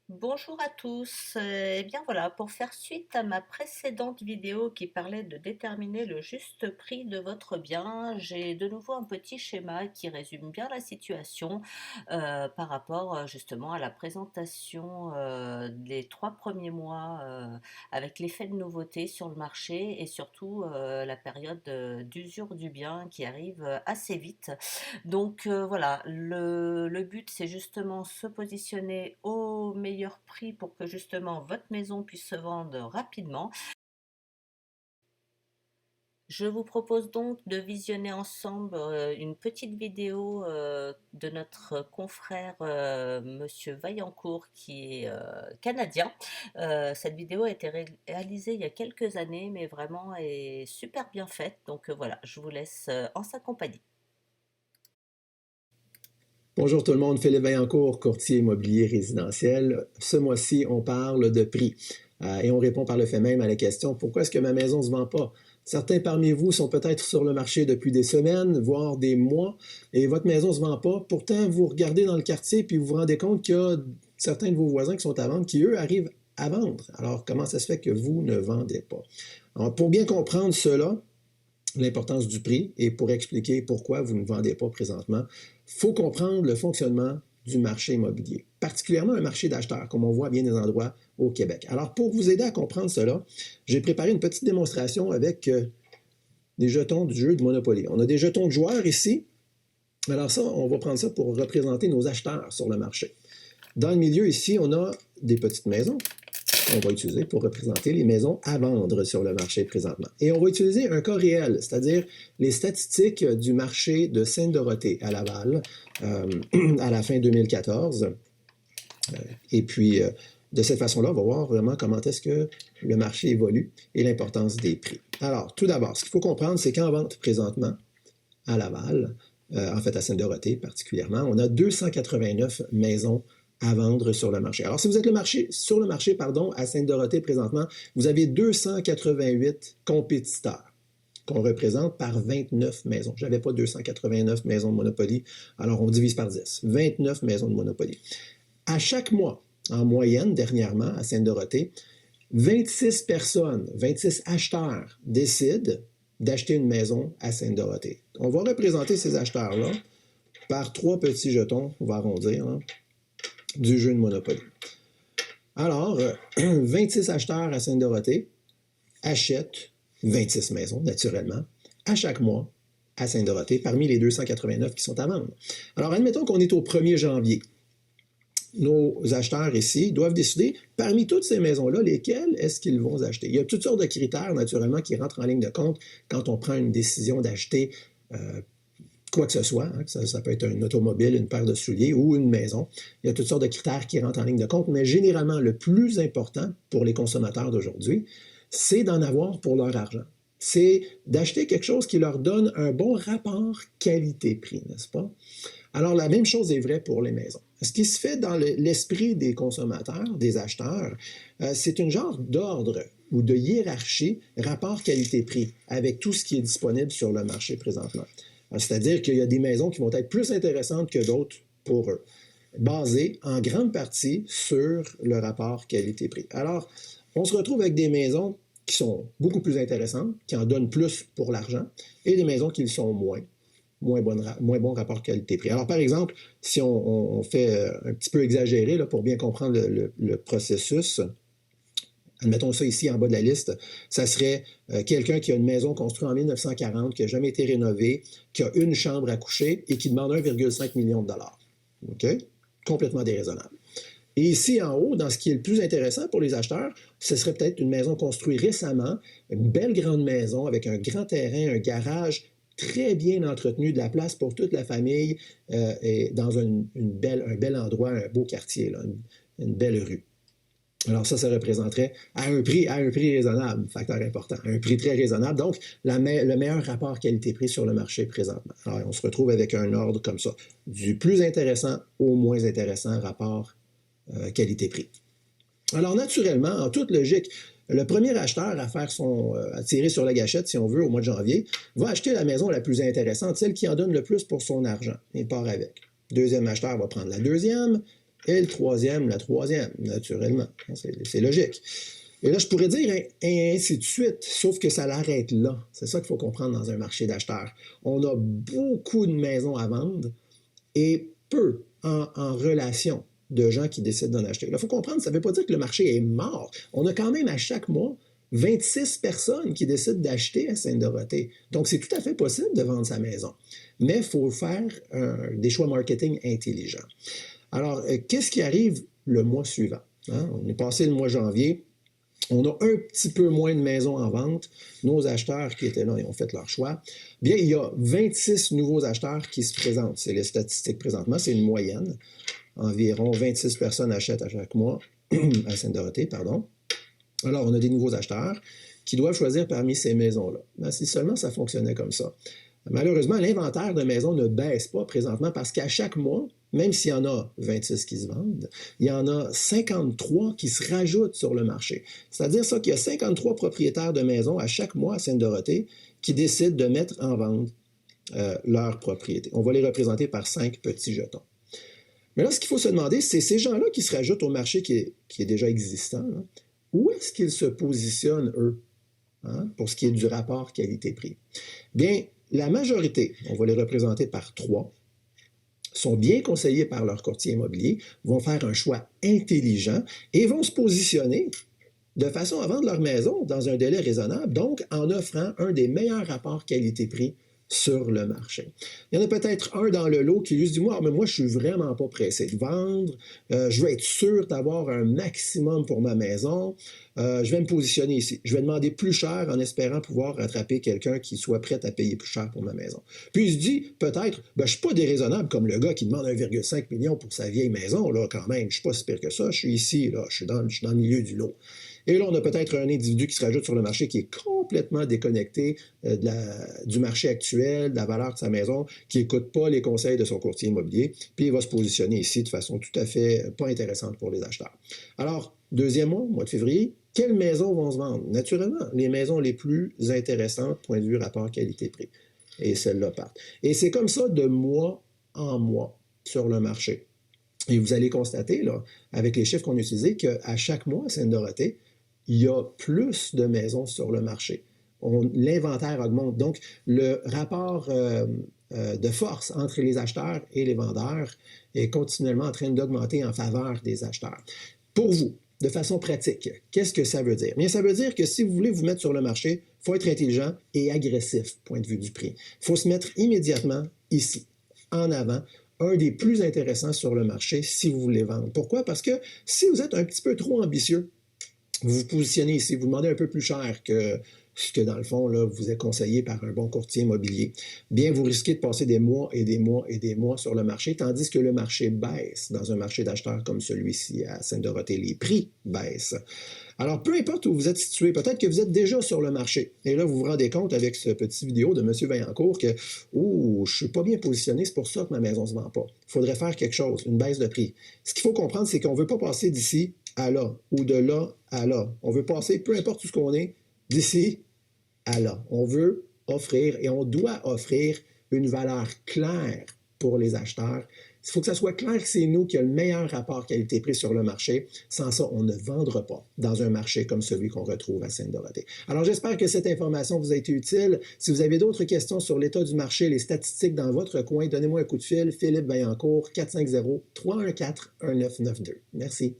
Bonjour à tous. Eh bien voilà, pour faire suite à ma précédente vidéo qui parlait de déterminer le juste prix de votre bien, j'ai de nouveau un petit schéma qui résume bien la situation par rapport justement à la présentation des 3 premiers mois avec l'effet de nouveauté sur le marché et surtout la période d'usure du bien qui arrive assez vite. Donc voilà, le but c'est justement se positionner au meilleur prix pour que justement votre maison puisse se vendre rapidement. Je vous propose donc de visionner ensemble une petite vidéo de notre confrère Monsieur Vaillancourt qui est canadien. Cette vidéo a été réalisée il y a quelques années mais vraiment est super bien faite. Donc voilà, je vous laisse en sa compagnie. Bonjour tout le monde, Philippe Vaillancourt, courtier immobilier résidentiel. Ce mois-ci, on parle de prix et on répond par le fait même à la question pourquoi est-ce que ma maison ne se vend pas? Certains parmi vous sont peut-être sur le marché depuis des semaines, voire des mois, et votre maison ne se vend pas. Pourtant, vous regardez dans le quartier puis vous vous rendez compte qu'il y a certains de vos voisins qui sont à vendre qui, eux, arrivent à vendre. Alors, comment ça se fait que vous ne vendez pas? Alors, pour bien comprendre cela, l'importance du prix et pour expliquer pourquoi vous ne vendez pas présentement, il faut comprendre le fonctionnement du marché immobilier, particulièrement un marché d'acheteurs, comme on voit à bien des endroits au Québec. Alors, pour vous aider à comprendre cela, j'ai préparé une petite démonstration avec des jetons du jeu de Monopoly. On a des jetons de joueurs ici. Alors ça, on va prendre ça pour représenter nos acheteurs sur le marché. Dans le milieu ici, on a des petites maisons qu'on va utiliser pour représenter les maisons à vendre sur le marché présentement. Et on va utiliser un cas réel, c'est-à-dire les statistiques du marché de Sainte-Dorothée à Laval à la fin 2014. Et puis, de cette façon-là, on va voir vraiment comment est-ce que le marché évolue et l'importance des prix. Alors, tout d'abord, ce qu'il faut comprendre, c'est qu'en vente présentement à Laval, en fait à Sainte-Dorothée particulièrement, on a 289 maisons à vendre sur le marché. Alors, si vous êtes sur le marché à Sainte-Dorothée présentement, vous avez 288 compétiteurs qu'on représente par 29 maisons. Je n'avais pas 289 maisons de Monopoly, alors on divise par 10. 29 maisons de Monopoly. À chaque mois, en moyenne, dernièrement, à Sainte-Dorothée, 26 personnes, 26 acheteurs décident d'acheter une maison à Sainte-Dorothée. On va représenter ces acheteurs-là par 3 petits jetons, on va arrondir, du jeu de Monopoly. Alors, 26 acheteurs à Sainte-Dorothée achètent 26 maisons, naturellement, à chaque mois à Sainte-Dorothée, parmi les 289 qui sont à vendre. Alors, admettons qu'on est au 1er janvier. Nos acheteurs ici doivent décider, parmi toutes ces maisons-là, lesquelles est-ce qu'ils vont acheter. Il y a toutes sortes de critères, naturellement, qui rentrent en ligne de compte quand on prend une décision d'acheter quoi que ce soit. Hein, ça peut être un automobile, une paire de souliers ou une maison. Il y a toutes sortes de critères qui rentrent en ligne de compte, mais généralement, le plus important pour les consommateurs d'aujourd'hui, c'est d'en avoir pour leur argent. C'est d'acheter quelque chose qui leur donne un bon rapport qualité-prix, n'est-ce pas? Alors, la même chose est vraie pour les maisons. Ce qui se fait dans l'esprit des consommateurs, des acheteurs, c'est une genre d'ordre ou de hiérarchie rapport qualité-prix avec tout ce qui est disponible sur le marché présentement. C'est-à-dire qu'il y a des maisons qui vont être plus intéressantes que d'autres pour eux, basées en grande partie sur le rapport qualité-prix. Alors, on se retrouve avec des maisons qui sont beaucoup plus intéressantes, qui en donnent plus pour l'argent, et des maisons qui le sont moins bon rapport qualité-prix. Alors, par exemple, si on fait un petit peu exagéré là, pour bien comprendre le processus, admettons ça ici en bas de la liste, ça serait quelqu'un qui a une maison construite en 1940, qui n'a jamais été rénovée, qui a une chambre à coucher et qui demande 1,5 million de dollars. OK? Complètement déraisonnable. Et ici en haut, dans ce qui est le plus intéressant pour les acheteurs, ce serait peut-être une maison construite récemment, une belle grande maison avec un grand terrain, un garage très bien entretenu, de la place pour toute la famille et dans un bel endroit, un beau quartier, là, une belle rue. Alors ça représenterait à un prix raisonnable, facteur important, un prix très raisonnable, donc le meilleur rapport qualité-prix sur le marché présentement. Alors on se retrouve avec un ordre comme ça, du plus intéressant au moins intéressant rapport qualité-prix. Alors naturellement, en toute logique, le premier acheteur à tirer sur la gâchette, si on veut, au mois de janvier, va acheter la maison la plus intéressante, celle qui en donne le plus pour son argent, et part avec. Deuxième acheteur va prendre la deuxième, et le troisième, la troisième, naturellement. C'est logique. Et là, je pourrais dire et ainsi de suite, sauf que ça l'arrête là. C'est ça qu'il faut comprendre dans un marché d'acheteurs. On a beaucoup de maisons à vendre et peu en relation de gens qui décident d'en acheter. Là, il faut comprendre, ça ne veut pas dire que le marché est mort. On a quand même à chaque mois 26 personnes qui décident d'acheter à Sainte-Dorothée. Donc, c'est tout à fait possible de vendre sa maison. Mais il faut faire des choix marketing intelligents. Alors, qu'est-ce qui arrive le mois suivant? Hein? On est passé le mois janvier. On a un petit peu moins de maisons en vente. Nos acheteurs qui étaient là, ils ont fait leur choix. Bien, il y a 26 nouveaux acheteurs qui se présentent. C'est les statistiques présentement, c'est une moyenne. Environ 26 personnes achètent à chaque mois à Sainte-Dorothée, pardon. Alors, on a des nouveaux acheteurs qui doivent choisir parmi ces maisons-là. Mais si seulement ça fonctionnait comme ça. Malheureusement, l'inventaire de maisons ne baisse pas présentement parce qu'à chaque mois, même s'il y en a 26 qui se vendent, il y en a 53 qui se rajoutent sur le marché. C'est-à-dire ça qu'il y a 53 propriétaires de maisons à chaque mois à Sainte-Dorothée qui décident de mettre en vente leur propriété. On va les représenter par 5 petits jetons. Mais là, ce qu'il faut se demander, c'est ces gens-là qui se rajoutent au marché qui est déjà existant, là, où est-ce qu'ils se positionnent, eux, hein, pour ce qui est du rapport qualité-prix? Bien, la majorité, on va les représenter par 3, sont bien conseillés par leur courtier immobilier, vont faire un choix intelligent et vont se positionner de façon à vendre leur maison dans un délai raisonnable, donc en offrant un des meilleurs rapports qualité-prix sur le marché. Il y en a peut-être un dans le lot qui lui dit « Moi, mais moi, je suis vraiment pas pressé de vendre. Je veux être sûr d'avoir un maximum pour ma maison. Je vais me positionner ici. Je vais demander plus cher en espérant pouvoir rattraper quelqu'un qui soit prêt à payer plus cher pour ma maison. » Puis il se dit peut-être « Je ne suis pas déraisonnable comme le gars qui demande 1,5 million pour sa vieille maison, là, quand même. Je ne suis pas si pire que ça. Je suis ici, là. Je suis dans le milieu du lot. » Et là, on a peut-être un individu qui se rajoute sur le marché qui est complètement déconnecté du marché actuel, de la valeur de sa maison, qui n'écoute pas les conseils de son courtier immobilier, puis il va se positionner ici de façon tout à fait pas intéressante pour les acheteurs. Alors, deuxième mois de février, quelles maisons vont se vendre? Naturellement, les maisons les plus intéressantes, point de vue rapport qualité-prix. Et celles-là partent. Et c'est comme ça de mois en mois sur le marché. Et vous allez constater, là, avec les chiffres qu'on a utilisés, qu'à chaque mois, à Sainte-Dorothée, il y a plus de maisons sur le marché. L'inventaire augmente. Donc, le rapport de force entre les acheteurs et les vendeurs est continuellement en train d'augmenter en faveur des acheteurs. Pour vous, de façon pratique, qu'est-ce que ça veut dire? Bien, ça veut dire que si vous voulez vous mettre sur le marché, il faut être intelligent et agressif, point de vue du prix. Il faut se mettre immédiatement ici, en avant, un des plus intéressants sur le marché si vous voulez vendre. Pourquoi? Parce que si vous êtes un petit peu trop ambitieux, vous vous positionnez ici, vous demandez un peu plus cher que ce que, dans le fond, là, vous êtes conseillé par un bon courtier immobilier, bien, vous risquez de passer des mois et des mois et des mois sur le marché, tandis que le marché baisse dans un marché d'acheteurs comme celui-ci à Sainte-Dorothée. Les prix baissent. Alors, peu importe où vous êtes situé, peut-être que vous êtes déjà sur le marché. Et là, vous vous rendez compte avec ce petit vidéo de M. Vaillancourt que « Ouh, je ne suis pas bien positionné, c'est pour ça que ma maison ne se vend pas. Il faudrait faire quelque chose, une baisse de prix. » Ce qu'il faut comprendre, c'est qu'on ne veut pas passer d'ici à là ou de là à là. On veut passer, peu importe où ce qu'on est, d'ici à là. On veut offrir et on doit offrir une valeur claire pour les acheteurs. Il faut que ça soit clair que c'est nous qui avons le meilleur rapport qualité-prix sur le marché. Sans ça, on ne vendra pas dans un marché comme celui qu'on retrouve à Sainte-Dorothée. Alors, j'espère que cette information vous a été utile. Si vous avez d'autres questions sur l'état du marché, les statistiques dans votre coin, donnez-moi un coup de fil. Philippe Vaillancourt, 450-314-1992. Merci.